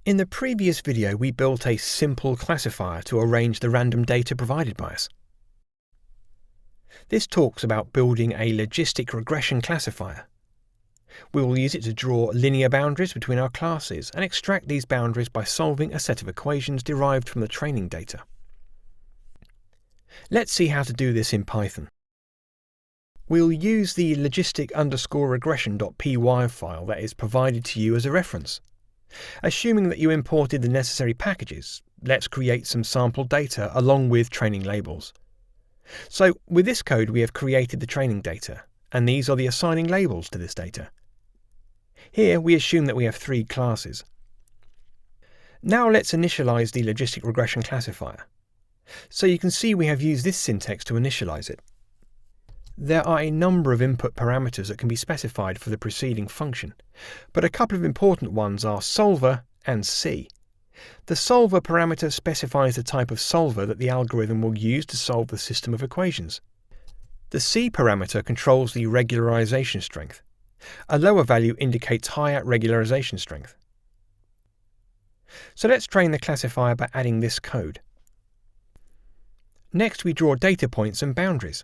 In the previous video, we built a simple classifier to arrange the random data provided by us. This talks about building a logistic regression classifier. We will use it to draw linear boundaries between our classes and extract these boundaries by solving a set of equations derived from the training data. Let's see how to do this in Python. We'll use the logistic_regression.py file that is provided to you as a reference. Assuming that you imported the necessary packages, let's create some sample data along with training labels. So with this code we have created the training data, and these are the assigning labels to this data. Here we assume that we have 3 classes. Now let's initialize the logistic regression classifier. So you can see we have used this syntax to initialize it. There are a number of input parameters that can be specified for the preceding function, but a couple of important ones are solver and C. The solver parameter specifies the type of solver that the algorithm will use to solve the system of equations. The C parameter controls the regularization strength. A lower value indicates higher regularization strength. So let's train the classifier by adding this code. Next we draw data points and boundaries.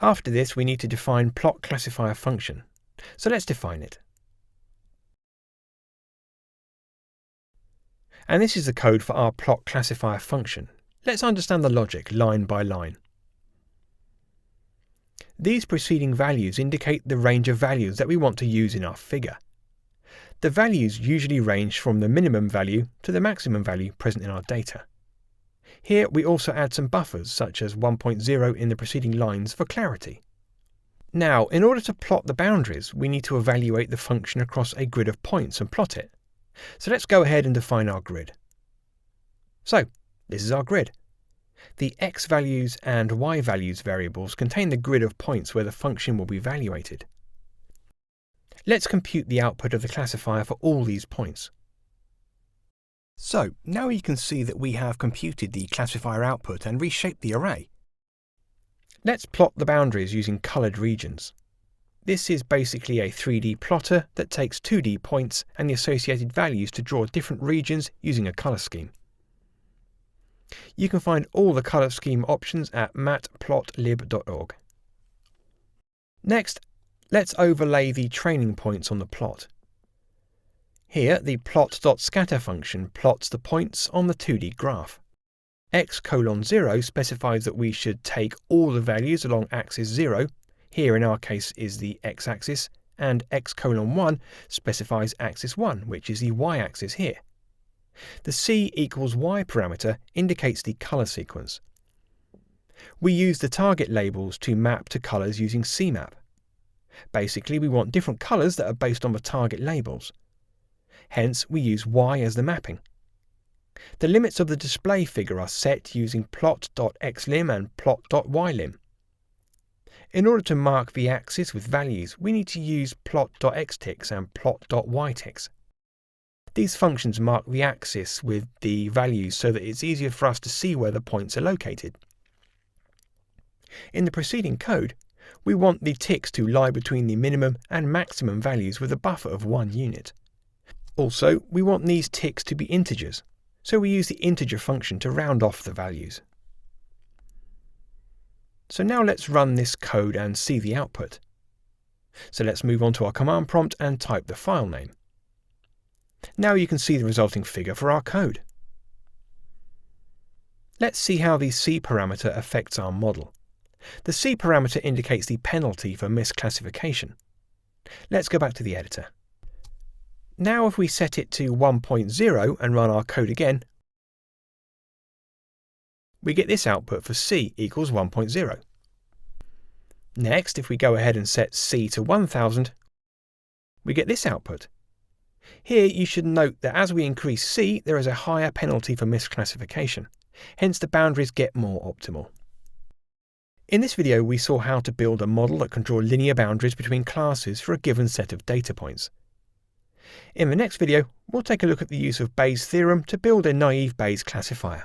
After this we need to define plot classifier function, so let's define it. And this is the code for our plot classifier function. Let's understand the logic line by line. These preceding values indicate the range of values that we want to use in our figure. The values usually range from the minimum value to the maximum value present in our data. Here we also add some buffers such as 1.0 in the preceding lines for clarity. Now, in order to plot the boundaries, we need to evaluate the function across a grid of points and plot it. So let's go ahead and define our grid. So, this is our grid. The x values and y values variables contain the grid of points where the function will be evaluated. Let's compute the output of the classifier for all these points. So, now you can see that we have computed the classifier output and reshaped the array. Let's plot the boundaries using coloured regions. This is basically a 3D plotter that takes 2D points and the associated values to draw different regions using a colour scheme. You can find all the colour scheme options at matplotlib.org. Next, let's overlay the training points on the plot. Here, the plot.scatter function plots the points on the 2D graph. x:0 specifies that we should take all the values along axis 0, here in our case is the x-axis, and x:1 specifies axis 1, which is the y-axis here. The c=y parameter indicates the colour sequence. We use the target labels to map to colours using CMap. Basically, we want different colours that are based on the target labels. Hence, we use y as the mapping. The limits of the display figure are set using plot.xlim and plot.ylim. In order to mark the axis with values, we need to use plot.xticks and plot.yticks. These functions mark the axis with the values so that it's easier for us to see where the points are located. In the preceding code, we want the ticks to lie between the minimum and maximum values with a buffer of 1 unit. Also, we want these ticks to be integers, so we use the integer function to round off the values. So now let's run this code and see the output. So let's move on to our command prompt and type the file name. Now you can see the resulting figure for our code. Let's see how the C parameter affects our model. The C parameter indicates the penalty for misclassification. Let's go back to the editor. Now if we set it to 1.0 and run our code again, we get this output for C equals 1.0. Next, if we go ahead and set C to 1000, we get this output. Here you should note that as we increase C, there is a higher penalty for misclassification. Hence the boundaries get more optimal. In this video we saw how to build a model that can draw linear boundaries between classes for a given set of data points. In the next video, we'll take a look at the use of Bayes' theorem to build a naive Bayes classifier.